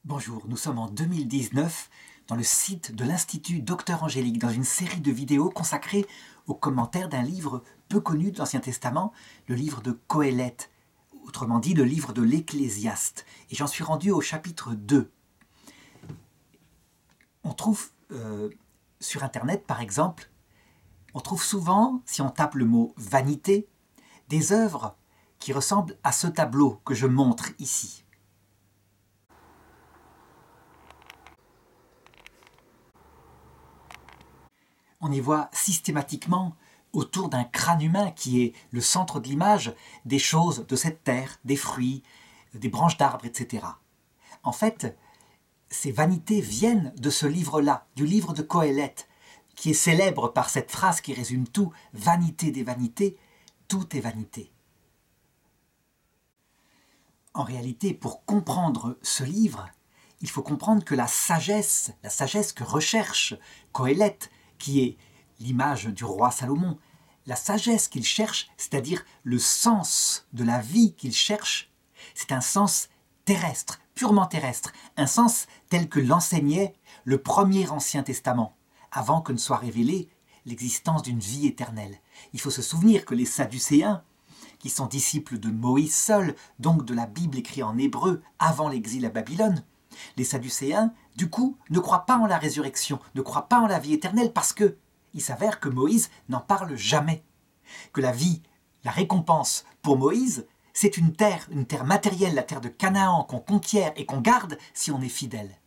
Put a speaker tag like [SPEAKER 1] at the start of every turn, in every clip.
[SPEAKER 1] Bonjour, nous sommes en 2019 dans le site de l'Institut Docteur Angélique, dans une série de vidéos consacrées aux commentaires d'un livre peu connu de l'Ancien Testament, le livre de Qoéleth, autrement dit le livre de l'Ecclésiaste. Et j'en suis rendu au chapitre 2. On trouve sur Internet, par exemple, on trouve souvent, si on tape le mot « vanité », des œuvres qui ressemblent à ce tableau que je montre ici. On y voit systématiquement, autour d'un crâne humain qui est le centre de l'image, des choses de cette terre, des fruits, des branches d'arbres, etc. En fait, ces vanités viennent de ce livre-là, du livre de Qoéleth, qui est célèbre par cette phrase qui résume tout, « vanité des vanités, tout est vanité ». En réalité, pour comprendre ce livre, il faut comprendre que la sagesse que recherche Qoéleth, qui est l'image du roi Salomon, la sagesse qu'il cherche, c'est-à-dire le sens de la vie qu'il cherche, c'est un sens terrestre, purement terrestre, un sens tel que l'enseignait le premier Ancien Testament, avant que ne soit révélée l'existence d'une vie éternelle. Il faut se souvenir que les Sadducéens, qui sont disciples de Moïse seul, donc de la Bible écrite en hébreu avant l'exil à Babylone, les Sadducéens, du coup, ne croient pas en la résurrection, ne croient pas en la vie éternelle parce que il s'avère que Moïse n'en parle jamais. Que la vie, la récompense pour Moïse, c'est une terre matérielle, la terre de Canaan qu'on conquiert et qu'on garde si on est fidèle.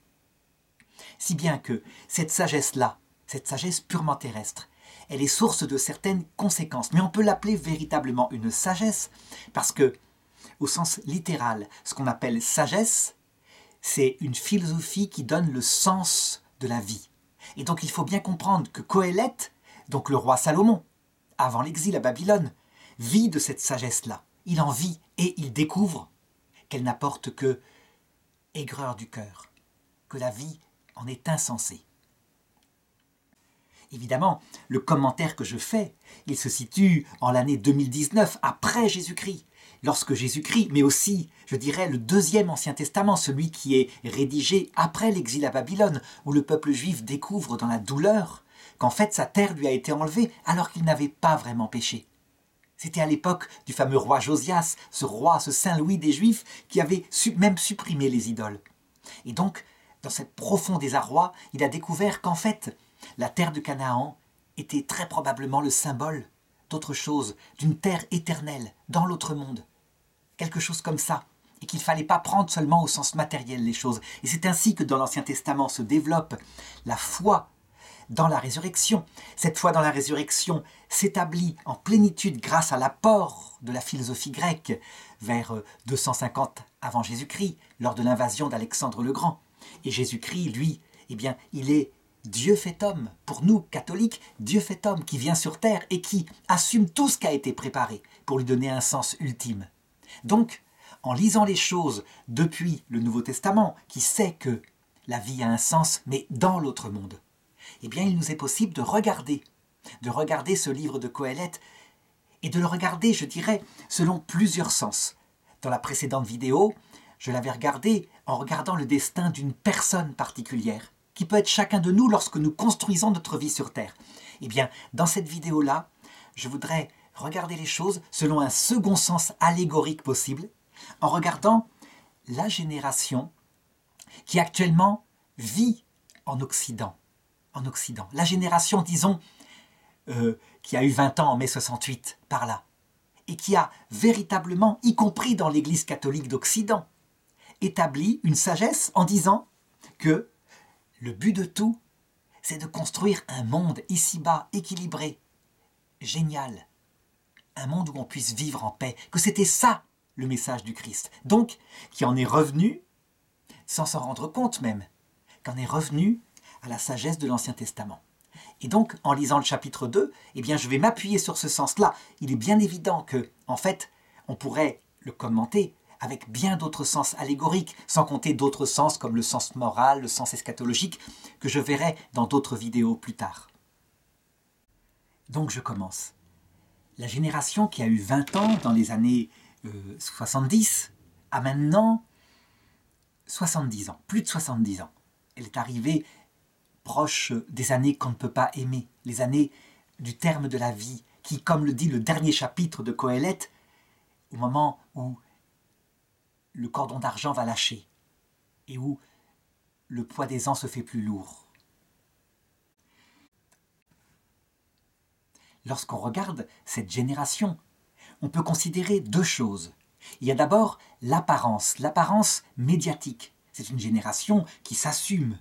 [SPEAKER 1] Si bien que cette sagesse-là, cette sagesse purement terrestre, elle est source de certaines conséquences. Mais on peut l'appeler véritablement une sagesse parce que, au sens littéral, ce qu'on appelle sagesse, c'est une philosophie qui donne le sens de la vie. Et donc il faut bien comprendre que Qoéleth, donc le roi Salomon, avant l'exil à Babylone, vit de cette sagesse-là. Il en vit et il découvre qu'elle n'apporte que aigreur du cœur, que la vie en est insensée. Évidemment, le commentaire que je fais, il se situe en l'année 2019, après Jésus-Christ, lorsque Jésus-Christ, mais aussi, je dirais, le deuxième Ancien Testament, celui qui est rédigé après l'exil à Babylone, où le peuple juif découvre dans la douleur qu'en fait sa terre lui a été enlevée alors qu'il n'avait pas vraiment péché. C'était à l'époque du fameux roi Josias, ce Saint Louis des Juifs, qui avait même supprimé les idoles. Et donc, dans ce profond désarroi, il a découvert qu'en fait, la terre de Canaan était très probablement le symbole d'autre chose, d'une terre éternelle, dans l'autre monde. Quelque chose comme ça. Et qu'il ne fallait pas prendre seulement au sens matériel les choses. Et c'est ainsi que dans l'Ancien Testament se développe la foi dans la résurrection. Cette foi dans la résurrection s'établit en plénitude grâce à l'apport de la philosophie grecque vers 250 avant Jésus-Christ, lors de l'invasion d'Alexandre le Grand. Et Jésus-Christ, lui, eh bien, il est Dieu fait homme. Pour nous, catholiques, Dieu fait homme qui vient sur terre et qui assume tout ce qui a été préparé pour lui donner un sens ultime. Donc, en lisant les choses depuis le Nouveau Testament, qui sait que la vie a un sens, mais dans l'autre monde, eh bien, il nous est possible de regarder ce livre de Qoéleth et de le regarder, je dirais, selon plusieurs sens. Dans la précédente vidéo, je l'avais regardé en regardant le destin d'une personne particulière, qui peut être chacun de nous lorsque nous construisons notre vie sur Terre. Eh bien, dans cette vidéo-là, je voudrais regarder les choses selon un second sens allégorique possible, en regardant la génération qui actuellement vit en Occident. La génération, disons, qui a eu 20 ans en mai 68, par là, et qui a véritablement, y compris dans l'Église catholique d'Occident, établi une sagesse en disant que le but de tout, c'est de construire un monde ici-bas équilibré, génial, un monde où on puisse vivre en paix, que c'était ça le message du Christ. Donc, qui en est revenu, sans s'en rendre compte même, qu'en est revenu à la sagesse de l'Ancien Testament. Et donc, en lisant le chapitre 2, eh bien, je vais m'appuyer sur ce sens-là. Il est bien évident que, en fait, on pourrait le commenter avec bien d'autres sens allégoriques, sans compter d'autres sens comme le sens moral, le sens eschatologique, que je verrai dans d'autres vidéos plus tard. Donc je commence. La génération qui a eu 20 ans dans les années 70 a maintenant 70 ans, plus de 70 ans. Elle est arrivée proche des années qu'on ne peut pas aimer, les années du terme de la vie, qui, comme le dit le dernier chapitre de Qoéleth, au moment où le cordon d'argent va lâcher et où le poids des ans se fait plus lourd. Lorsqu'on regarde cette génération, on peut considérer deux choses. Il y a d'abord l'apparence médiatique. C'est une génération qui s'assume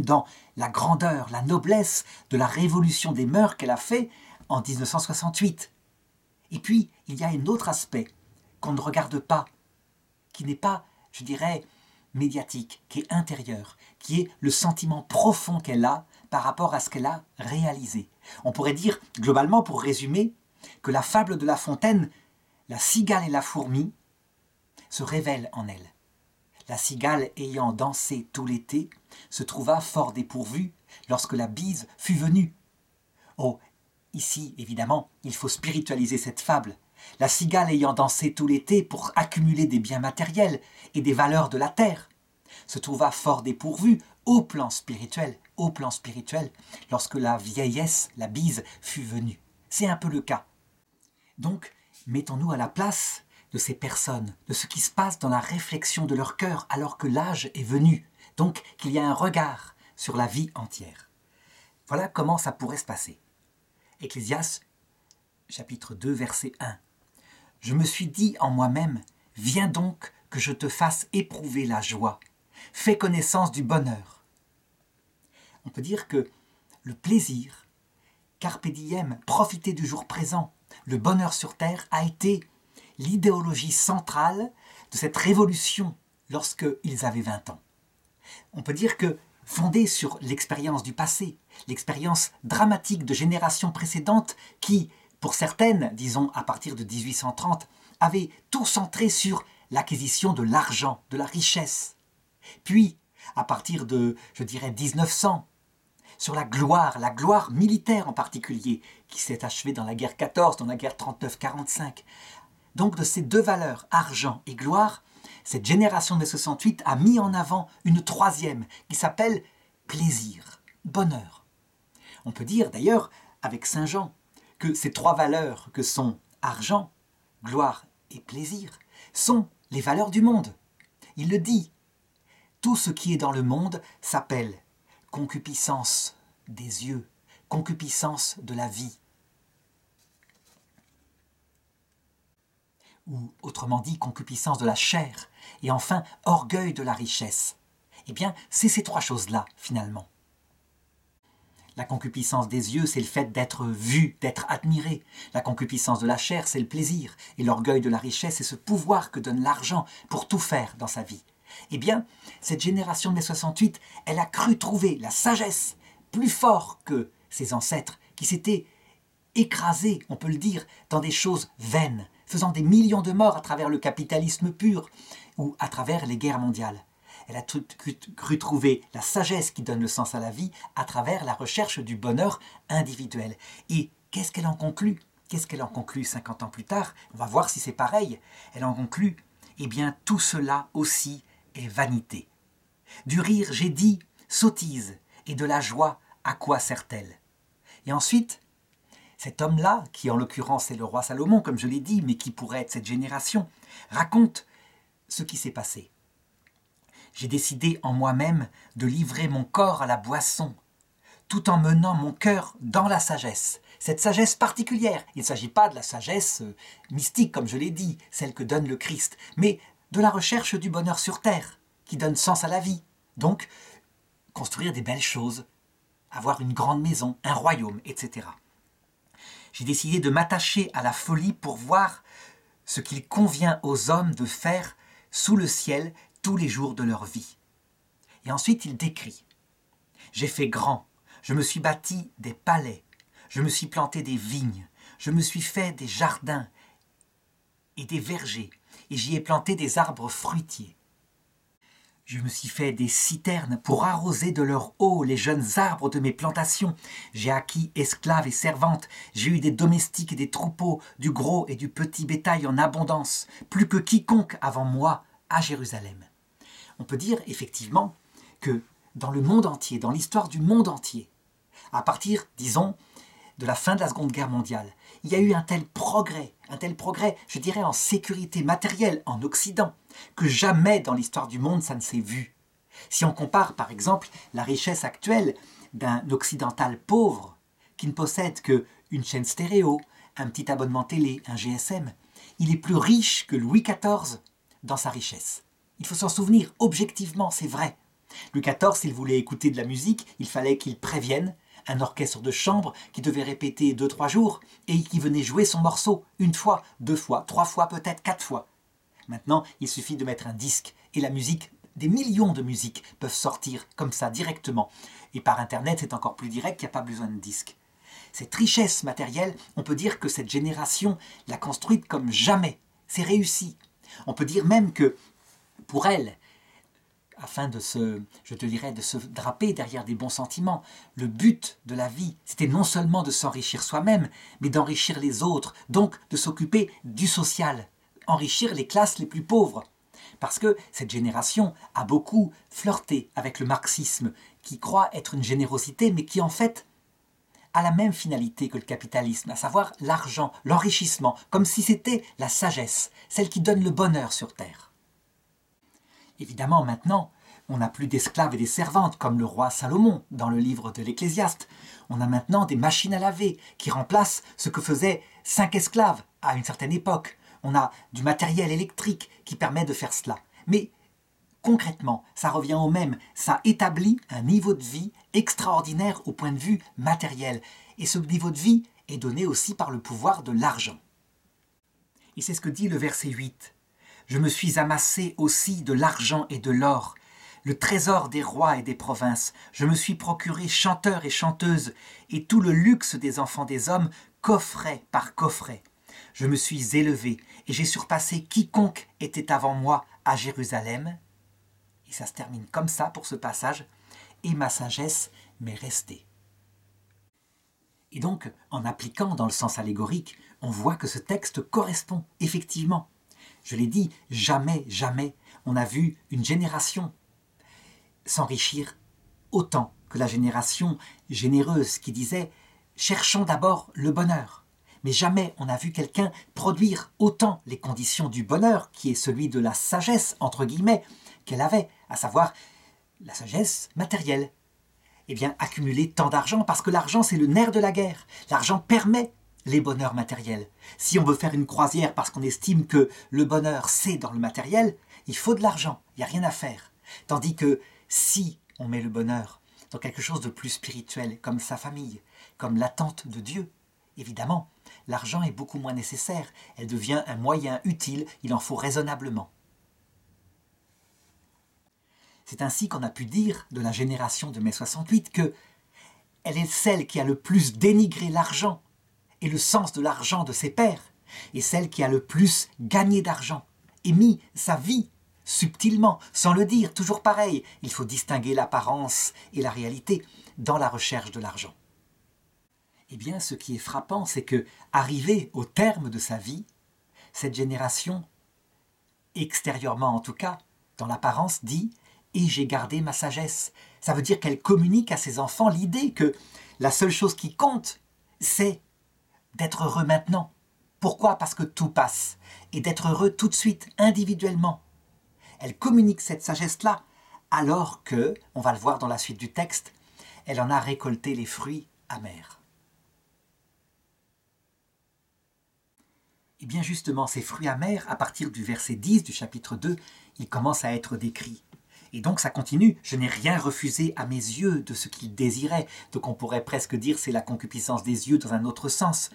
[SPEAKER 1] dans la grandeur, la noblesse de la révolution des mœurs qu'elle a fait en 1968. Et puis, il y a un autre aspect qu'on ne regarde pas, qui n'est pas, je dirais, médiatique, qui est intérieur, qui est le sentiment profond qu'elle a par rapport à ce qu'elle a réalisé. On pourrait dire, globalement, pour résumer, que la fable de La Fontaine, la cigale et la fourmi, se révèle en elle. La cigale ayant dansé tout l'été se trouva fort dépourvue lorsque la bise fut venue. Oh, ici, évidemment, il faut spiritualiser cette fable. La cigale ayant dansé tout l'été pour accumuler des biens matériels et des valeurs de la terre se trouva fort dépourvue au plan spirituel, lorsque la vieillesse, la bise, fut venue. C'est un peu le cas. Donc, mettons-nous à la place de ces personnes, de ce qui se passe dans la réflexion de leur cœur alors que l'âge est venu. Donc, qu'il y a un regard sur la vie entière. Voilà comment ça pourrait se passer. Ecclésiaste, chapitre 2, verset 1. « Je me suis dit en moi-même, viens donc que je te fasse éprouver la joie. Fais connaissance du bonheur. » On peut dire que le plaisir, carpe diem, profiter du jour présent, le bonheur sur terre a été l'idéologie centrale de cette révolution lorsqu'ils avaient 20 ans. On peut dire que, fondée sur l'expérience du passé, l'expérience dramatique de générations précédentes qui, pour certaines, disons à partir de 1830, avaient tout centré sur l'acquisition de l'argent, de la richesse. Puis, à partir de, je dirais, 1900, sur la gloire militaire en particulier, qui s'est achevée dans la guerre 14, dans la guerre 39-45. Donc de ces deux valeurs, argent et gloire, cette génération de 68 a mis en avant une troisième qui s'appelle plaisir, bonheur. On peut dire d'ailleurs, avec Saint Jean, que ces trois valeurs que sont argent, gloire et plaisir sont les valeurs du monde. Il le dit, tout ce qui est dans le monde s'appelle concupiscence des yeux, concupiscence de la vie. Ou autrement dit, concupiscence de la chair, et enfin, orgueil de la richesse. Eh bien, c'est ces trois choses-là, finalement. La concupiscence des yeux, c'est le fait d'être vu, d'être admiré. La concupiscence de la chair, c'est le plaisir. Et l'orgueil de la richesse, c'est ce pouvoir que donne l'argent pour tout faire dans sa vie. Eh bien, cette génération de mai 68, elle a cru trouver la sagesse plus fort que ses ancêtres, qui s'étaient écrasés, on peut le dire, dans des choses vaines, faisant des millions de morts à travers le capitalisme pur ou à travers les guerres mondiales. Elle a cru trouver la sagesse qui donne le sens à la vie à travers la recherche du bonheur individuel. Et qu'est-ce qu'elle en conclut ? Qu'est-ce qu'elle en conclut 50 ans plus tard ? On va voir si c'est pareil. Elle en conclut, eh bien tout cela aussi est vanité. Du rire, j'ai dit, sottise, et de la joie, à quoi sert-elle ? Et ensuite, cet homme-là, qui en l'occurrence est le roi Salomon, comme je l'ai dit, mais qui pourrait être cette génération, raconte ce qui s'est passé. J'ai décidé en moi-même de livrer mon corps à la boisson, tout en menant mon cœur dans la sagesse. Cette sagesse particulière, il ne s'agit pas de la sagesse mystique, comme je l'ai dit, celle que donne le Christ, mais de la recherche du bonheur sur terre, qui donne sens à la vie. Donc, construire des belles choses, avoir une grande maison, un royaume, etc. J'ai décidé de m'attacher à la folie pour voir ce qu'il convient aux hommes de faire sous le ciel tous les jours de leur vie. Et ensuite, il décrit. J'ai fait grand, je me suis bâti des palais, je me suis planté des vignes, je me suis fait des jardins et des vergers, et j'y ai planté des arbres fruitiers. Je me suis fait des citernes pour arroser de leur eau les jeunes arbres de mes plantations. J'ai acquis esclaves et servantes. J'ai eu des domestiques et des troupeaux, du gros et du petit bétail en abondance, plus que quiconque avant moi à Jérusalem. on peut dire effectivement que dans le monde entier, dans l'histoire du monde entier, à partir, disons, de la fin de la Seconde Guerre mondiale, il y a eu un tel progrès, je dirais en sécurité matérielle en Occident, que jamais dans l'histoire du monde ça ne s'est vu. Si on compare par exemple la richesse actuelle d'un occidental pauvre qui ne possède qu'une chaîne stéréo, un petit abonnement télé, un GSM, il est plus riche que Louis XIV dans sa richesse. Il faut s'en souvenir, objectivement, c'est vrai. Louis XIV, s'il voulait écouter de la musique, il fallait qu'il prévienne un orchestre de chambre qui devait répéter 2-3 jours et qui venait jouer son morceau une fois, 2 fois, 3 fois, peut-être 4 fois. Maintenant, il suffit de mettre un disque et la musique, des millions de musiques peuvent sortir comme ça directement. Et par Internet, c'est encore plus direct, il n'y a pas besoin de disque. Cette richesse matérielle, on peut dire que cette génération l'a construite comme jamais. C'est réussi. On peut dire même que pour elle, afin de se draper derrière des bons sentiments, le but de la vie, c'était non seulement de s'enrichir soi-même, mais d'enrichir les autres, donc de s'occuper du social, enrichir les classes les plus pauvres. Parce que cette génération a beaucoup flirté avec le marxisme, qui croit être une générosité, mais qui en fait a la même finalité que le capitalisme, à savoir l'argent, l'enrichissement, comme si c'était la sagesse, celle qui donne le bonheur sur Terre. Évidemment, maintenant, on n'a plus d'esclaves et des servantes, comme le roi Salomon dans le livre de l'Ecclésiaste. On a maintenant des machines à laver qui remplacent ce que faisaient 5 esclaves à une certaine époque. On a du matériel électrique qui permet de faire cela. Mais concrètement, ça revient au même. Ça établit un niveau de vie extraordinaire au point de vue matériel. Et ce niveau de vie est donné aussi par le pouvoir de l'argent. Et c'est ce que dit le verset 8. « Je me suis amassé aussi de l'argent et de l'or, le trésor des rois et des provinces. Je me suis procuré chanteurs et chanteuses, et tout le luxe des enfants des hommes, coffret par coffret. Je me suis élevé, et j'ai surpassé quiconque était avant moi à Jérusalem. » Et ça se termine comme ça pour ce passage. « Et ma sagesse m'est restée. » Et donc, en appliquant dans le sens allégorique, on voit que ce texte correspond effectivement. Je l'ai dit, jamais on a vu une génération s'enrichir autant que la génération généreuse qui disait « cherchons d'abord le bonheur ». Mais jamais on a vu quelqu'un produire autant les conditions du bonheur, qui est celui de la sagesse, entre guillemets, qu'elle avait, à savoir la sagesse matérielle. Eh bien, accumuler tant d'argent, parce que l'argent, c'est le nerf de la guerre. L'argent permet les bonheurs matériels. Si on veut faire une croisière parce qu'on estime que le bonheur, c'est dans le matériel, il faut de l'argent, il n'y a rien à faire. Tandis que si on met le bonheur dans quelque chose de plus spirituel, comme sa famille, comme l'attente de Dieu, évidemment, l'argent est beaucoup moins nécessaire. Elle devient un moyen utile, il en faut raisonnablement. C'est ainsi qu'on a pu dire de la génération de mai 68 que elle est celle qui a le plus dénigré l'argent et le sens de l'argent de ses pères, et celle qui a le plus gagné d'argent et mis sa vie subtilement, sans le dire, toujours pareil. Il faut distinguer l'apparence et la réalité dans la recherche de l'argent. Eh bien, ce qui est frappant, c'est que, arrivée au terme de sa vie, cette génération, extérieurement en tout cas, dans l'apparence, dit « et j'ai gardé ma sagesse ». Ça veut dire qu'elle communique à ses enfants l'idée que la seule chose qui compte, c'est d'être heureux maintenant. Pourquoi ? Parce que tout passe. Et d'être heureux tout de suite, individuellement. Elle communique cette sagesse-là, alors que, on va le voir dans la suite du texte, elle en a récolté les fruits amers. Et bien justement, ces fruits amers, à partir du verset 10 du chapitre 2, ils commencent à être décrits. Et donc ça continue, je n'ai rien refusé à mes yeux de ce qu'ils désiraient. Donc on pourrait presque dire c'est la concupiscence des yeux dans un autre sens.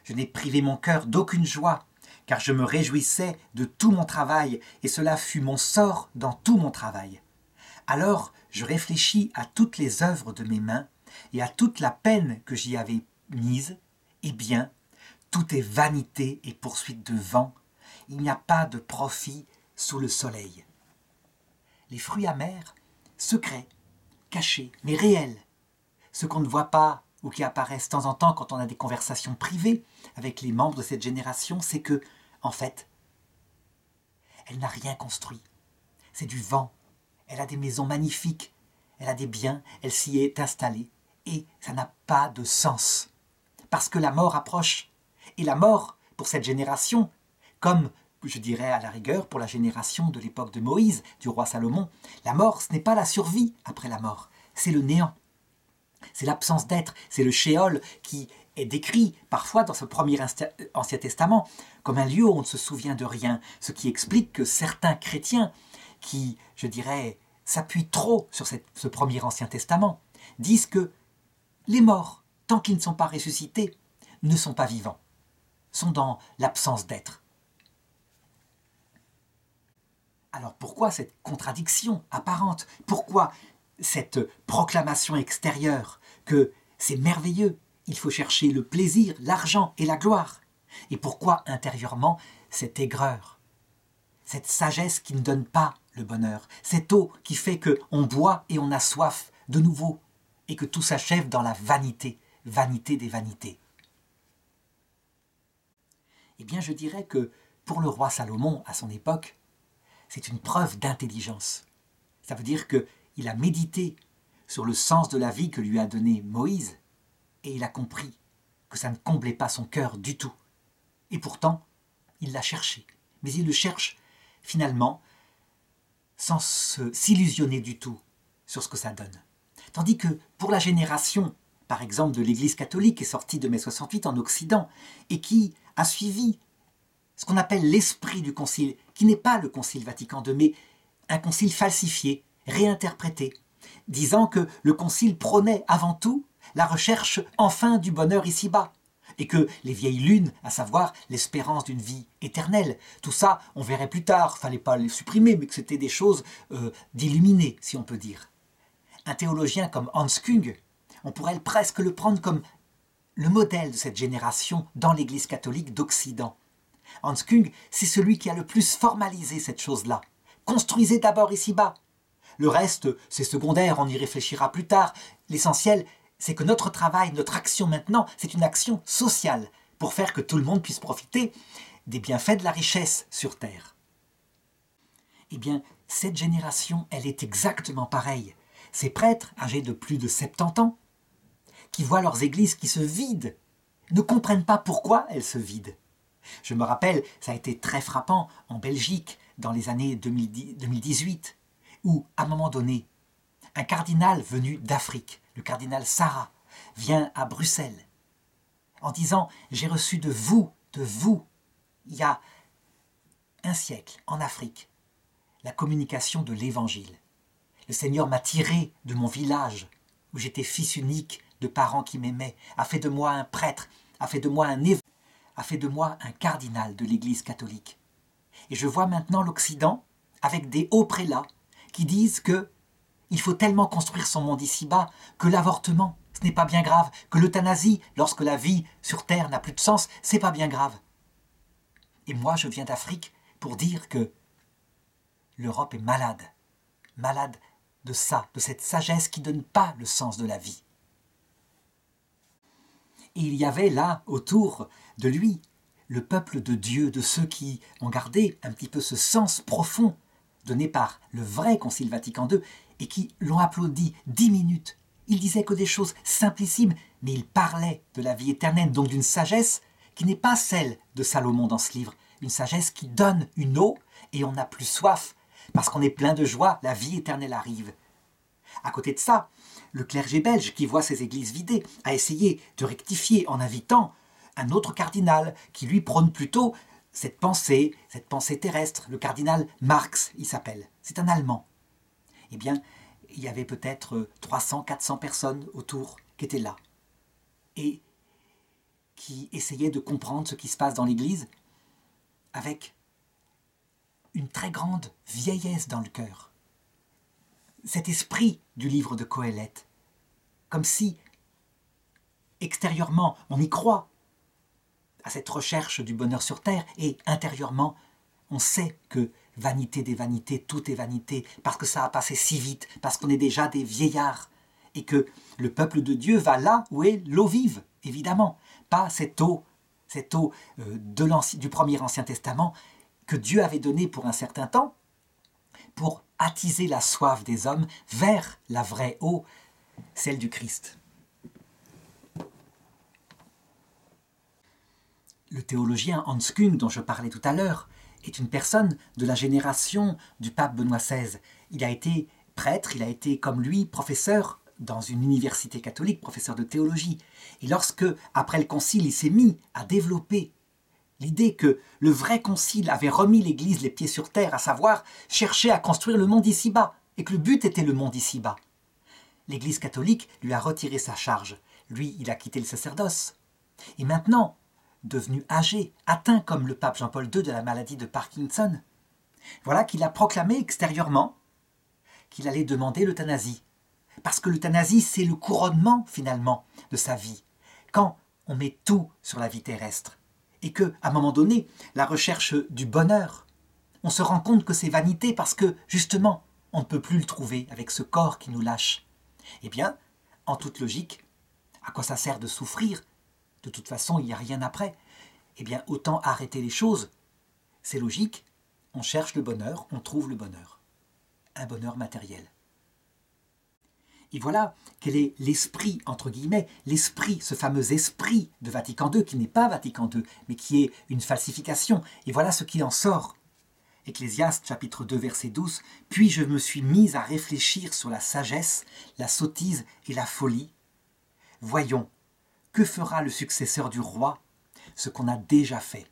[SPEAKER 1] Je n'ai privé mon cœur d'aucune joie, car je me réjouissais de tout mon travail, et cela fut mon sort dans tout mon travail. Alors je réfléchis à toutes les œuvres de mes mains, et à toute la peine que j'y avais mise, et bien, tout est vanité et poursuite de vent, il n'y a pas de profit sous le soleil. Les fruits amers, secrets, cachés, mais réels, ceux qu'on ne voit pas ou qui apparaissent de temps en temps quand on a des conversations privées avec les membres de cette génération, c'est que, en fait, elle n'a rien construit. C'est du vent, elle a des maisons magnifiques, elle a des biens, elle s'y est installée. Et ça n'a pas de sens. Parce que la mort approche. Et la mort, pour cette génération, comme je dirais à la rigueur pour la génération de l'époque de Moïse, du roi Salomon, la mort, ce n'est pas la survie après la mort, c'est le néant. C'est l'absence d'être, c'est le shéol qui est décrit parfois dans ce premier Ancien Testament comme un lieu où on ne se souvient de rien, ce qui explique que certains chrétiens qui, je dirais, s'appuient trop sur ce premier Ancien Testament, disent que les morts, tant qu'ils ne sont pas ressuscités, ne sont pas vivants, sont dans l'absence d'être. Alors pourquoi cette contradiction apparente? Pourquoi cette proclamation extérieure que c'est merveilleux, il faut chercher le plaisir, l'argent et la gloire? Et pourquoi intérieurement cette aigreur, cette sagesse qui ne donne pas le bonheur, cette eau qui fait qu'on boit et on a soif de nouveau, et que tout s'achève dans la vanité, vanité des vanités? Eh bien, je dirais que pour le roi Salomon, à son époque, c'est une preuve d'intelligence. Ça veut dire qu'il a médité sur le sens de la vie que lui a donné Moïse, et il a compris que ça ne comblait pas son cœur du tout. Et pourtant, il l'a cherché. Mais il le cherche, finalement, sans s'illusionner du tout sur ce que ça donne. Tandis que pour la génération, par exemple, de l'Église catholique qui est sortie de mai 68 en Occident, et qui a suivi ce qu'on appelle l'esprit du Concile, qui n'est pas le Concile Vatican II, mais un concile falsifié, réinterprété, disant que le Concile prônait avant tout la recherche enfin du bonheur ici-bas, et que les vieilles lunes, à savoir l'espérance d'une vie éternelle, tout ça, on verrait plus tard, fallait pas les supprimer, mais que c'était des choses d'illuminés, si on peut dire. Un théologien comme Hans Küng, on pourrait presque le prendre comme le modèle de cette génération dans l'Église catholique d'Occident. Hans Küng, c'est celui qui a le plus formalisé cette chose-là. Construisez d'abord ici-bas. Le reste, c'est secondaire, on y réfléchira plus tard. L'essentiel, c'est que notre travail, notre action maintenant, c'est une action sociale pour faire que tout le monde puisse profiter des bienfaits de la richesse sur Terre. Eh bien, cette génération, elle est exactement pareille. Ces prêtres, âgés de plus de 70 ans, qui voient leurs églises qui se vident, ne comprennent pas pourquoi elles se vident. Je me rappelle, ça a été très frappant en Belgique dans les années 2018, où, à un moment donné, un cardinal venu d'Afrique, le cardinal Sarah, vient à Bruxelles en disant « J'ai reçu de vous, il y a un siècle, en Afrique, la communication de l'Évangile. Le Seigneur m'a tiré de mon village, où j'étais fils unique de parents qui m'aimaient, a fait de moi un prêtre, a fait de moi un évêque, a fait de moi un cardinal de l'Église catholique. Et je vois maintenant l'Occident avec des hauts prélats qui disent que il faut tellement construire son monde ici-bas que l'avortement, ce n'est pas bien grave, que l'euthanasie, lorsque la vie sur Terre n'a plus de sens, c'est pas bien grave. Et moi, je viens d'Afrique pour dire que l'Europe est malade de ça, de cette sagesse qui ne donne pas le sens de la vie. Et il y avait là, autour de lui, le peuple de Dieu, de ceux qui ont gardé un petit peu ce sens profond donné par le vrai Concile Vatican II et qui l'ont applaudi 10 minutes. Il disait que des choses simplissimes, mais il parlait de la vie éternelle, donc d'une sagesse qui n'est pas celle de Salomon dans ce livre, une sagesse qui donne une eau et on n'a plus soif, parce qu'on est plein de joie, la vie éternelle arrive. À côté de ça, le clergé belge qui voit ses églises vidées a essayé de rectifier en invitant un autre cardinal qui lui prône plutôt cette pensée terrestre, le cardinal Marx, il s'appelle. C'est un Allemand. Eh bien, il y avait peut-être 300, 400 personnes autour qui étaient là et qui essayaient de comprendre ce qui se passe dans l'Église avec une très grande vieillesse dans le cœur. Cet esprit du livre de Qoéleth, comme si, extérieurement, on y croit à cette recherche du bonheur sur terre, et intérieurement, on sait que vanité des vanités, tout est vanité, parce que ça a passé si vite, parce qu'on est déjà des vieillards, et que le peuple de Dieu va là où est l'eau vive, évidemment, pas cette eau du premier Ancien Testament, que Dieu avait donnée pour un certain temps, pour attiser la soif des hommes vers la vraie eau, celle du Christ. Le théologien Hans Küng, dont je parlais tout à l'heure, est une personne de la génération du pape Benoît XVI. Il a été prêtre, il a été comme lui professeur dans une université catholique, professeur de théologie. Et lorsque, après le concile, il s'est mis à développer l'idée que le vrai concile avait remis l'Église les pieds sur terre, à savoir chercher à construire le monde ici-bas, et que le but était le monde ici-bas, l'Église catholique lui a retiré sa charge. Lui, il a quitté le sacerdoce. Et maintenant, devenu âgé, atteint comme le pape Jean-Paul II de la maladie de Parkinson, voilà qu'il a proclamé extérieurement qu'il allait demander l'euthanasie. Parce que l'euthanasie, c'est le couronnement, finalement, de sa vie. Quand on met tout sur la vie terrestre, et que, à un moment donné, la recherche du bonheur, on se rend compte que c'est vanité parce que, justement, on ne peut plus le trouver avec ce corps qui nous lâche. Eh bien, en toute logique, à quoi ça sert de souffrir? De toute façon, il n'y a rien après. Eh bien, autant arrêter les choses. C'est logique, on cherche le bonheur, on trouve le bonheur. Un bonheur matériel. Et voilà quel est l'esprit, entre guillemets, l'esprit, ce fameux esprit de Vatican II, qui n'est pas Vatican II, mais qui est une falsification. Et voilà ce qui en sort. Ecclésiaste, chapitre 2, verset 12. « Puis je me suis mis à réfléchir sur la sagesse, la sottise et la folie. Voyons, que fera le successeur du roi? Ce qu'on a déjà fait.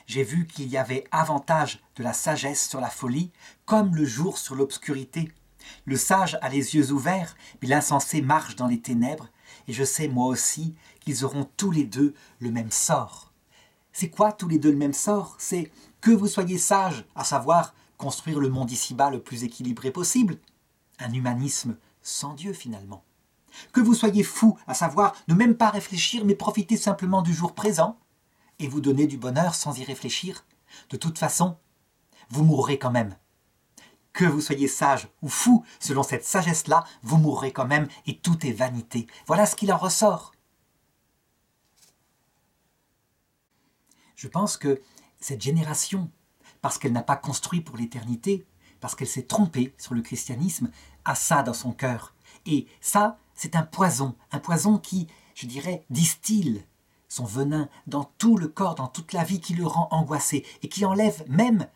[SPEAKER 1] J'ai vu qu'il y avait avantage de la sagesse sur la folie, comme le jour sur l'obscurité. Le sage a les yeux ouverts, mais l'insensé marche dans les ténèbres, et je sais moi aussi qu'ils auront tous les deux le même sort. » C'est quoi tous les deux le même sort? C'est que vous soyez sages, à savoir construire le monde ici-bas le plus équilibré possible. Un humanisme sans Dieu finalement. Que vous soyez fous, à savoir ne même pas réfléchir, mais profiter simplement du jour présent, et vous donner du bonheur sans y réfléchir. De toute façon, vous mourrez quand même. Que vous soyez sage ou fou, selon cette sagesse-là, vous mourrez quand même et tout est vanité. Voilà ce qu'il en ressort. Je pense que cette génération, parce qu'elle n'a pas construit pour l'éternité, parce qu'elle s'est trompée sur le christianisme, a ça dans son cœur. Et ça, c'est un poison qui, je dirais, distille son venin dans tout le corps, dans toute la vie, qui le rend angoissé et qui enlève même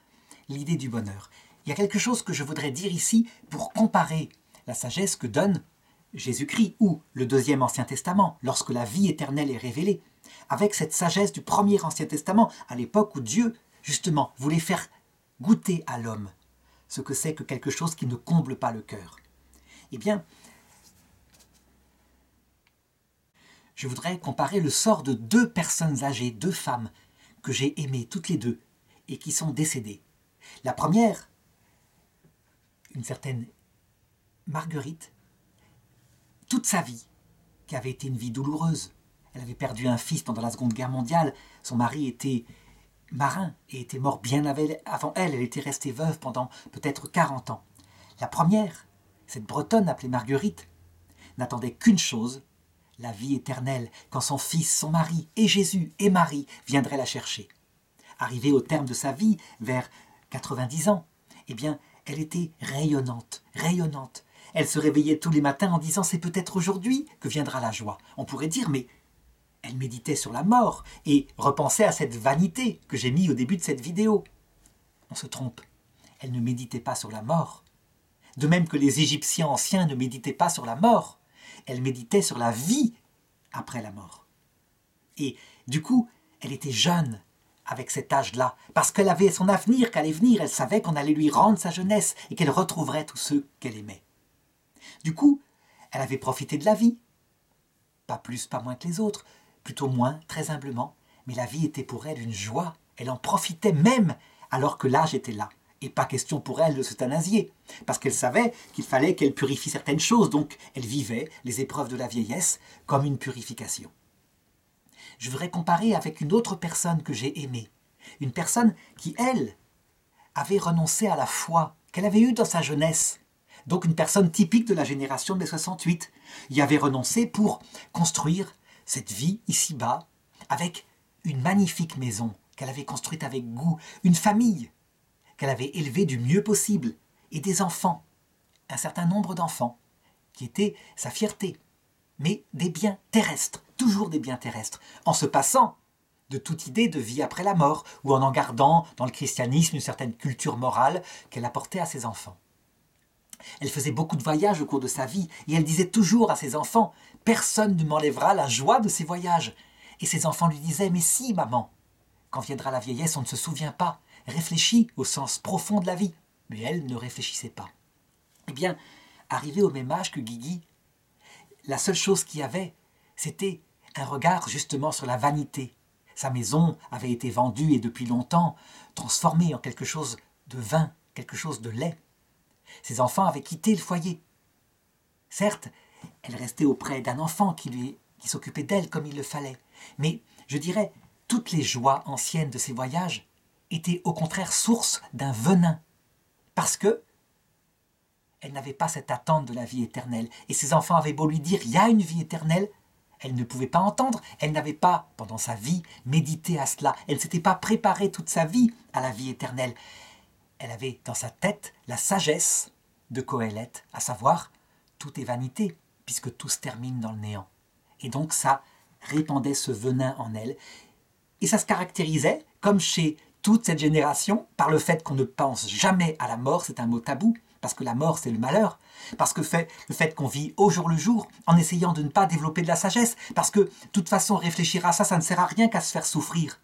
[SPEAKER 1] l'idée du bonheur. Il y a quelque chose que je voudrais dire ici pour comparer la sagesse que donne Jésus-Christ ou le deuxième Ancien Testament, lorsque la vie éternelle est révélée, avec cette sagesse du premier Ancien Testament, à l'époque où Dieu, justement, voulait faire goûter à l'homme ce que c'est que quelque chose qui ne comble pas le cœur. Eh bien, je voudrais comparer le sort de deux personnes âgées, deux femmes, que j'ai aimées toutes les deux, et qui sont décédées. La première, une certaine Marguerite, toute sa vie, qui avait été une vie douloureuse. Elle avait perdu un fils pendant la Seconde Guerre mondiale. Son mari était marin et était mort bien avant elle. Elle était restée veuve pendant peut-être 40 ans. La première, cette Bretonne appelée Marguerite, n'attendait qu'une chose, la vie éternelle, quand son fils, son mari et Jésus et Marie viendraient la chercher. Arrivée au terme de sa vie, vers 90 ans, eh bien, elle était rayonnante, rayonnante. Elle se réveillait tous les matins en disant « c'est peut-être aujourd'hui que viendra la joie ». On pourrait dire, mais elle méditait sur la mort et repensait à cette vanité que j'ai mis au début de cette vidéo. On se trompe, elle ne méditait pas sur la mort. De même que les Égyptiens anciens ne méditaient pas sur la mort, elle méditait sur la vie après la mort. Et du coup, elle était jeune avec cet âge-là, parce qu'elle avait son avenir qu'allait venir, elle savait qu'on allait lui rendre sa jeunesse et qu'elle retrouverait tous ceux qu'elle aimait. Du coup, elle avait profité de la vie, pas plus, pas moins que les autres, plutôt moins, très humblement, mais la vie était pour elle une joie, elle en profitait même alors que l'âge était là. Et pas question pour elle de s'euthanasier, parce qu'elle savait qu'il fallait qu'elle purifie certaines choses, donc elle vivait les épreuves de la vieillesse comme une purification. Je voudrais comparer avec une autre personne que j'ai aimée, une personne qui, elle, avait renoncé à la foi qu'elle avait eue dans sa jeunesse, donc une personne typique de la génération de mai 68, y avait renoncé pour construire cette vie ici-bas avec une magnifique maison qu'elle avait construite avec goût, une famille qu'elle avait élevée du mieux possible et des enfants, un certain nombre d'enfants, qui étaient sa fierté, mais des biens terrestres, toujours des biens terrestres, en se passant de toute idée de vie après la mort, ou en gardant dans le christianisme une certaine culture morale qu'elle apportait à ses enfants. Elle faisait beaucoup de voyages au cours de sa vie, et elle disait toujours à ses enfants « Personne ne m'enlèvera la joie de ces voyages ». Et ses enfants lui disaient « Mais si, maman, quand viendra la vieillesse, on ne se souvient pas. Réfléchis au sens profond de la vie. » Mais elle ne réfléchissait pas. Eh bien, arrivée au même âge que Guigui, la seule chose qu'il y avait, c'était un regard justement sur la vanité. Sa maison avait été vendue et depuis longtemps transformée en quelque chose de vain, quelque chose de laid. Ses enfants avaient quitté le foyer. Certes, elle restait auprès d'un enfant qui s'occupait d'elle comme il le fallait. Mais, je dirais, toutes les joies anciennes de ces voyages étaient au contraire source d'un venin. Parce que elle n'avait pas cette attente de la vie éternelle. Et ses enfants avaient beau lui dire « il y a une vie éternelle », elle ne pouvait pas entendre. Elle n'avait pas, pendant sa vie, médité à cela. Elle ne s'était pas préparée toute sa vie à la vie éternelle. Elle avait dans sa tête la sagesse de Qoheleth, à savoir « tout est vanité, puisque tout se termine dans le néant ». Et donc ça répandait ce venin en elle. Et ça se caractérisait, comme chez toute cette génération, par le fait qu'on ne pense jamais à la mort, c'est un mot tabou, parce que la mort c'est le malheur, parce que le fait qu'on vit au jour le jour, en essayant de ne pas développer de la sagesse, parce que de toute façon réfléchir à ça, ça ne sert à rien qu'à se faire souffrir.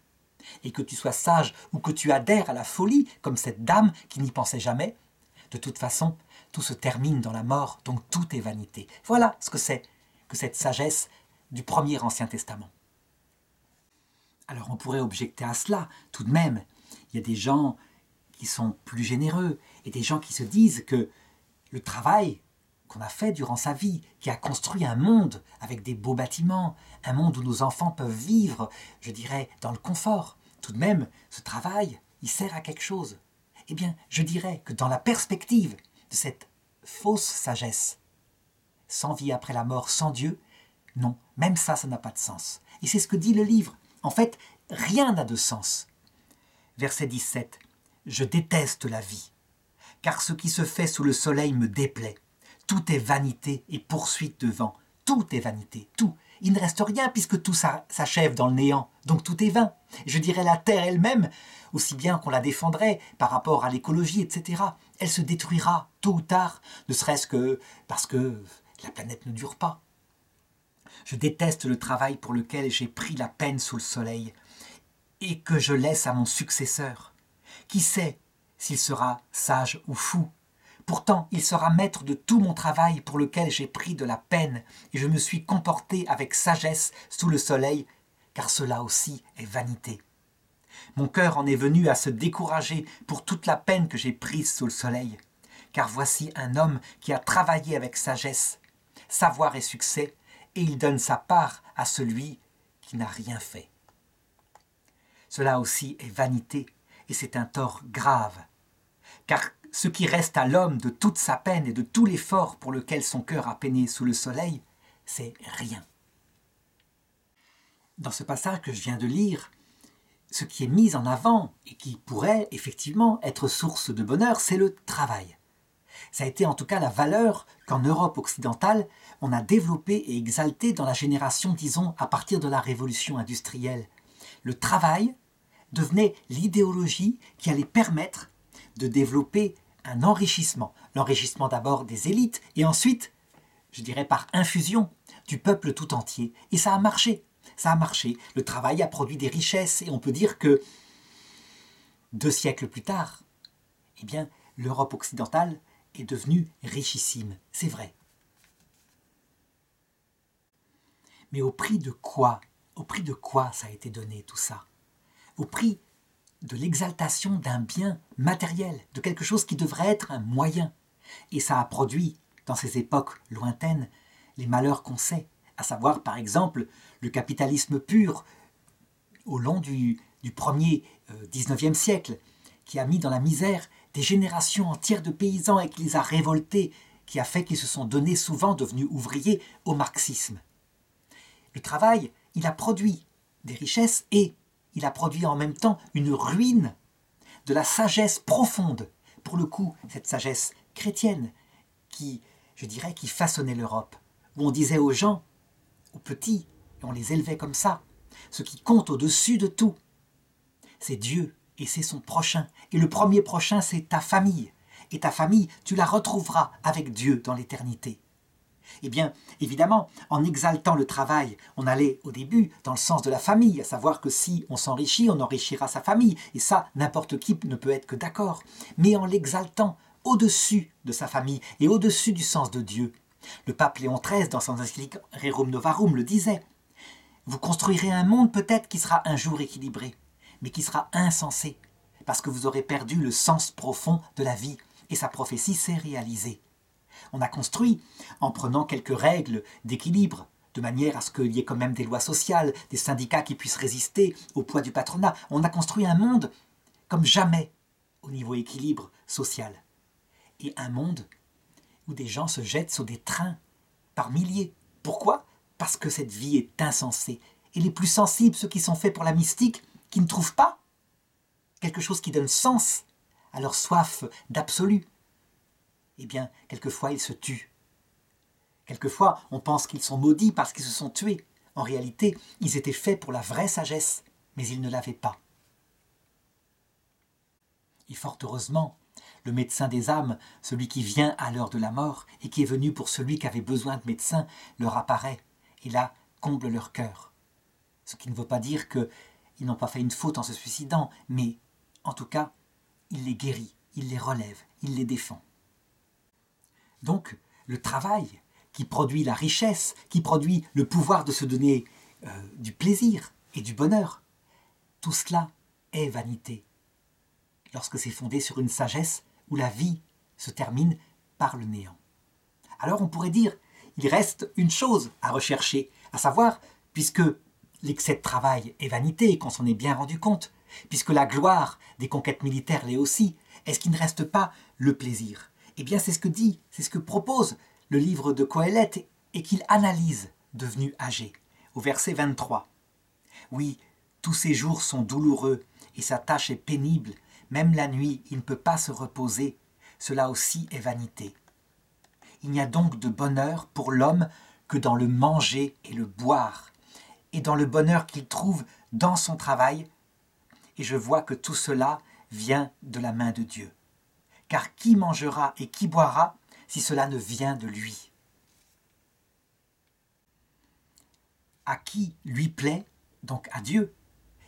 [SPEAKER 1] Et que tu sois sage ou que tu adhères à la folie, comme cette dame qui n'y pensait jamais, de toute façon, tout se termine dans la mort, donc tout est vanité. Voilà ce que c'est que cette sagesse du premier Ancien Testament. Alors on pourrait objecter à cela, tout de même, il y a des gens qui sont plus généreux et des gens qui se disent que le travail qu'on a fait durant sa vie, qui a construit un monde avec des beaux bâtiments, un monde où nos enfants peuvent vivre, je dirais, dans le confort, tout de même, ce travail, il sert à quelque chose. Eh bien, je dirais que dans la perspective de cette fausse sagesse, sans vie après la mort, sans Dieu, non, même ça n'a pas de sens. Et c'est ce que dit le livre. En fait, rien n'a de sens. Verset 17. « Je déteste la vie, car ce qui se fait sous le soleil me déplaît. Tout est vanité et poursuite de vent. Tout est vanité, tout. Il ne reste rien puisque tout s'achève dans le néant. Donc tout est vain. Je dirais la terre elle-même, aussi bien qu'on la défendrait par rapport à l'écologie, etc. Elle se détruira tôt ou tard, ne serait-ce que parce que la planète ne dure pas. Je déteste le travail pour lequel j'ai pris la peine sous le soleil et que je laisse à mon successeur. Qui sait s'il sera sage ou fou? Pourtant, il sera maître de tout mon travail pour lequel j'ai pris de la peine et je me suis comporté avec sagesse sous le soleil, car cela aussi est vanité. Mon cœur en est venu à se décourager pour toute la peine que j'ai prise sous le soleil, car voici un homme qui a travaillé avec sagesse, savoir et succès, et il donne sa part à celui qui n'a rien fait. Cela aussi est vanité, et c'est un tort grave, car ce qui reste à l'homme de toute sa peine et de tout l'effort pour lequel son cœur a peiné sous le soleil, c'est rien. Dans ce passage que je viens de lire, ce qui est mis en avant et qui pourrait effectivement être source de bonheur, c'est le travail. Ça a été en tout cas la valeur qu'en Europe occidentale, on a développée et exaltée dans la génération, disons, à partir de la révolution industrielle. Le travail devenait l'idéologie qui allait permettre de développer un enrichissement. L'enrichissement d'abord des élites et ensuite, je dirais par infusion, du peuple tout entier. Et ça a marché. Ça a marché. Le travail a produit des richesses et on peut dire que 2 siècles plus tard, eh bien, l'Europe occidentale est devenue richissime. C'est vrai. Mais au prix de quoi? Au prix de quoi ça a été donné tout ça? Au prix de l'exaltation d'un bien matériel, de quelque chose qui devrait être un moyen. Et ça a produit, dans ces époques lointaines, les malheurs qu'on sait, à savoir par exemple le capitalisme pur au long du premier 19e siècle, qui a mis dans la misère des générations entières de paysans et qui les a révoltés, qui a fait qu'ils se sont donnés souvent, devenus ouvriers, au marxisme. Le travail, il a produit des richesses et il a produit en même temps une ruine de la sagesse profonde pour le coup, cette sagesse chrétienne qui, je dirais, qui façonnait l'Europe, où on disait aux gens, aux petits, et on les élevait comme ça, ce qui compte au-dessus de tout, c'est Dieu et c'est son prochain. Et le premier prochain, c'est ta famille. Et ta famille, tu la retrouveras avec Dieu dans l'éternité. Eh bien, évidemment, en exaltant le travail, on allait au début dans le sens de la famille, à savoir que si on s'enrichit, on enrichira sa famille. Et ça, n'importe qui ne peut être que d'accord. Mais en l'exaltant au-dessus de sa famille et au-dessus du sens de Dieu. Le pape Léon XIII, dans son encyclique Rerum Novarum, le disait. Vous construirez un monde peut-être qui sera un jour équilibré, mais qui sera insensé, parce que vous aurez perdu le sens profond de la vie. Et sa prophétie s'est réalisée. On a construit en prenant quelques règles d'équilibre, de manière à ce qu'il y ait quand même des lois sociales, des syndicats qui puissent résister au poids du patronat. On a construit un monde comme jamais au niveau équilibre social. Et un monde où des gens se jettent sur des trains par milliers. Pourquoi ? Parce que cette vie est insensée. Et les plus sensibles, ceux qui sont faits pour la mystique, qui ne trouvent pas quelque chose qui donne sens à leur soif d'absolu, eh bien, quelquefois, ils se tuent. Quelquefois, on pense qu'ils sont maudits parce qu'ils se sont tués. En réalité, ils étaient faits pour la vraie sagesse, mais ils ne l'avaient pas. Et fort heureusement, le médecin des âmes, celui qui vient à l'heure de la mort et qui est venu pour celui qui avait besoin de médecin, leur apparaît et là, comble leur cœur. Ce qui ne veut pas dire qu'ils n'ont pas fait une faute en se suicidant, mais en tout cas, il les guérit, il les relève, il les défend. Donc, le travail qui produit la richesse, qui produit le pouvoir de se donner du plaisir et du bonheur, tout cela est vanité. Lorsque c'est fondé sur une sagesse où la vie se termine par le néant. Alors on pourrait dire, il reste une chose à rechercher, à savoir, puisque l'excès de travail est vanité et qu'on s'en est bien rendu compte, puisque la gloire des conquêtes militaires l'est aussi, est-ce qu'il ne reste pas le plaisir ? Eh bien, c'est ce que dit, c'est ce que propose le livre de Qoheleth et qu'il analyse, devenu âgé, au verset 23. Oui, tous ces jours sont douloureux et sa tâche est pénible, même la nuit, il ne peut pas se reposer, cela aussi est vanité. Il n'y a donc de bonheur pour l'homme que dans le manger et le boire, et dans le bonheur qu'il trouve dans son travail, et je vois que tout cela vient de la main de Dieu. Car qui mangera et qui boira si cela ne vient de lui ? À qui lui plaît, donc à Dieu,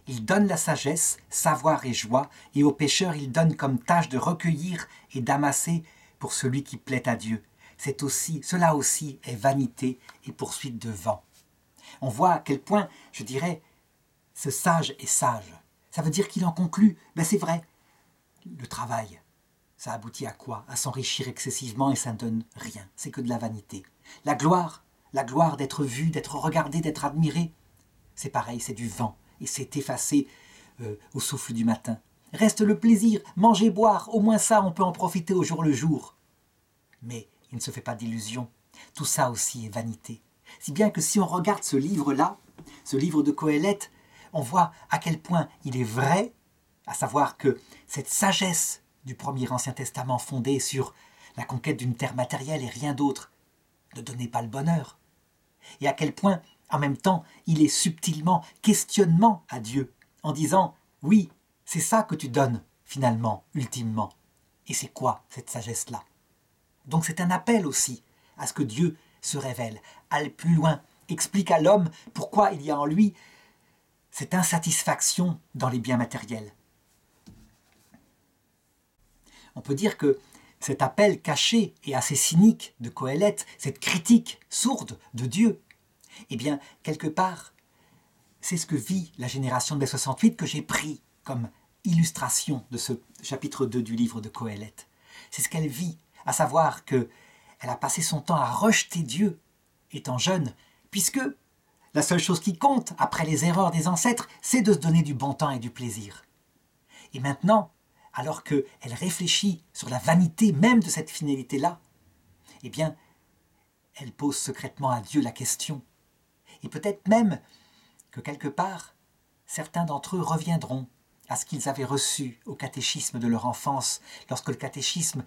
[SPEAKER 1] il donne la sagesse, savoir et joie, et aux pécheurs il donne comme tâche de recueillir et d'amasser pour celui qui plaît à Dieu. Cela aussi est vanité et poursuite de vent. On voit à quel point, je dirais, ce sage est sage. Ça veut dire qu'il en conclut, c'est vrai, le travail, ça aboutit à quoi ? À s'enrichir excessivement et ça ne donne rien. C'est que de la vanité. La gloire d'être vu, d'être regardé, d'être admiré, c'est pareil, c'est du vent et c'est effacé au souffle du matin. Reste le plaisir, manger, boire, au moins ça, on peut en profiter au jour le jour. Mais il ne se fait pas d'illusions. Tout ça aussi est vanité. Si bien que si on regarde ce livre-là, ce livre de Qoheleth, on voit à quel point il est vrai, à savoir que cette sagesse du premier Ancien Testament fondée sur la conquête d'une terre matérielle et rien d'autre ne donnait pas le bonheur. Et à quel point, en même temps, il est subtilement questionnement à Dieu, en disant « Oui, c'est ça que tu donnes, finalement, ultimement. Et c'est quoi cette sagesse-là » Donc c'est un appel aussi à ce que Dieu se révèle, aille plus loin, explique à l'homme pourquoi il y a en lui cette insatisfaction dans les biens matériels. On peut dire que cet appel caché et assez cynique de Qoheleth, cette critique sourde de Dieu, eh bien, quelque part, c'est ce que vit la génération de mai 68 que j'ai pris comme illustration de ce chapitre 2 du livre de Qoheleth. C'est ce qu'elle vit, à savoir qu'elle a passé son temps à rejeter Dieu, étant jeune, puisque la seule chose qui compte, après les erreurs des ancêtres, c'est de se donner du bon temps et du plaisir. Et maintenant, alors qu'elle réfléchit sur la vanité même de cette finalité-là, eh bien, elle pose secrètement à Dieu la question. Et peut-être même que quelque part, certains d'entre eux reviendront à ce qu'ils avaient reçu au catéchisme de leur enfance, lorsque le catéchisme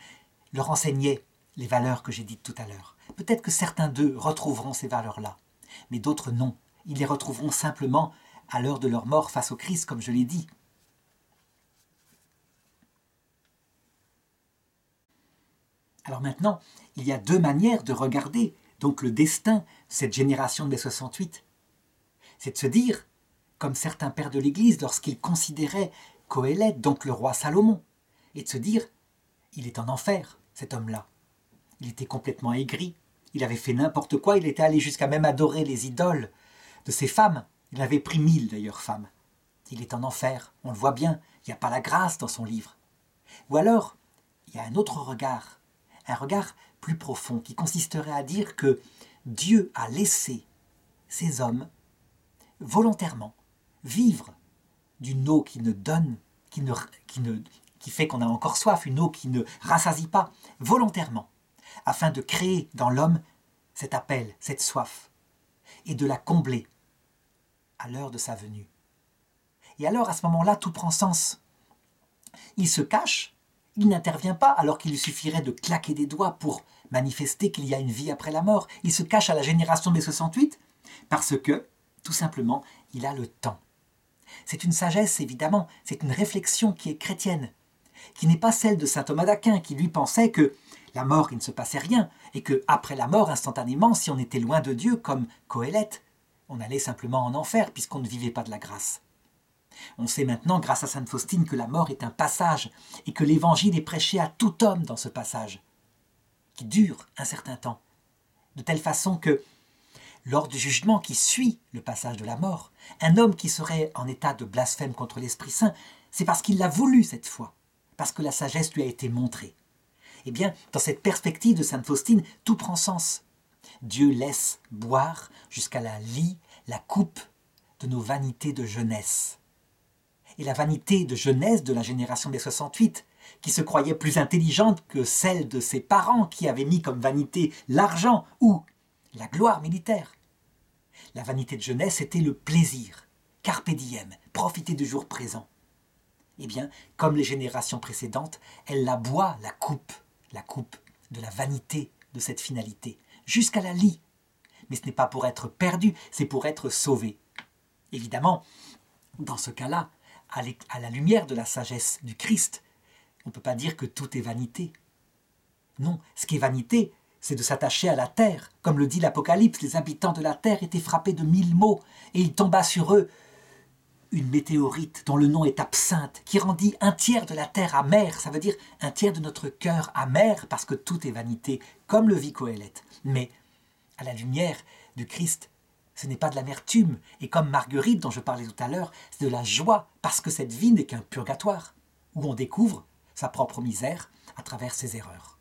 [SPEAKER 1] leur enseignait les valeurs que j'ai dites tout à l'heure. Peut-être que certains d'eux retrouveront ces valeurs-là, mais d'autres non. Ils les retrouveront simplement à l'heure de leur mort face au Christ, comme je l'ai dit. Alors maintenant, il y a deux manières de regarder donc le destin de cette génération de mai 68. C'est de se dire, comme certains pères de l'Église lorsqu'ils considéraient Coëlette, donc le roi Salomon, et de se dire, il est en enfer, cet homme-là. Il était complètement aigri, il avait fait n'importe quoi, il était allé jusqu'à même adorer les idoles de ses femmes. Il avait pris 1000 d'ailleurs femmes. Il est en enfer, on le voit bien, il n'y a pas la grâce dans son livre. Ou alors, il y a un autre regard, un regard plus profond qui consisterait à dire que Dieu a laissé ces hommes volontairement vivre d'une eau qui ne donne, qui fait qu'on a encore soif, une eau qui ne rassasie pas, volontairement, afin de créer dans l'homme cet appel, cette soif, et de la combler à l'heure de sa venue. Et alors, à ce moment-là, tout prend sens. Il se cache, il n'intervient pas, alors qu'il lui suffirait de claquer des doigts pour manifester qu'il y a une vie après la mort. Il se cache à la génération des 68 parce que, tout simplement, il a le temps. C'est une sagesse, évidemment, c'est une réflexion qui est chrétienne, qui n'est pas celle de saint Thomas d'Aquin, qui lui pensait que la mort, il ne se passait rien, et que après la mort, instantanément, si on était loin de Dieu, comme Coëlette, on allait simplement en enfer, puisqu'on ne vivait pas de la grâce. On sait maintenant, grâce à sainte Faustine, que la mort est un passage, et que l'évangile est prêché à tout homme dans ce passage, qui dure un certain temps, de telle façon que, lors du jugement qui suit le passage de la mort, un homme qui serait en état de blasphème contre l'Esprit Saint, c'est parce qu'il l'a voulu cette fois, parce que la sagesse lui a été montrée. Eh bien, dans cette perspective de sainte Faustine, tout prend sens. Dieu laisse boire jusqu'à la lie, la coupe de nos vanités de jeunesse. Et la vanité de jeunesse de la génération des 68, qui se croyait plus intelligente que celle de ses parents qui avaient mis comme vanité l'argent ou la gloire militaire. La vanité de jeunesse était le plaisir, carpe diem, profiter du jour présent. Eh bien, comme les générations précédentes, elle la boit, la coupe de la vanité de cette finalité, jusqu'à la lie. Mais ce n'est pas pour être perdu, c'est pour être sauvé. Évidemment, dans ce cas-là, à la lumière de la sagesse du Christ, on ne peut pas dire que tout est vanité. Non, ce qui est vanité, c'est de s'attacher à la terre. Comme le dit l'Apocalypse, les habitants de la terre étaient frappés de 1000 maux, et il tomba sur eux une météorite dont le nom est absinthe, qui rendit un tiers de la terre amère, ça veut dire un tiers de notre cœur amer, parce que tout est vanité, comme le vit Coëlette. Mais, à la lumière du Christ, ce n'est pas de l'amertume, et comme Marguerite, dont je parlais tout à l'heure, c'est de la joie, parce que cette vie n'est qu'un purgatoire, où on découvre sa propre misère à travers ses erreurs.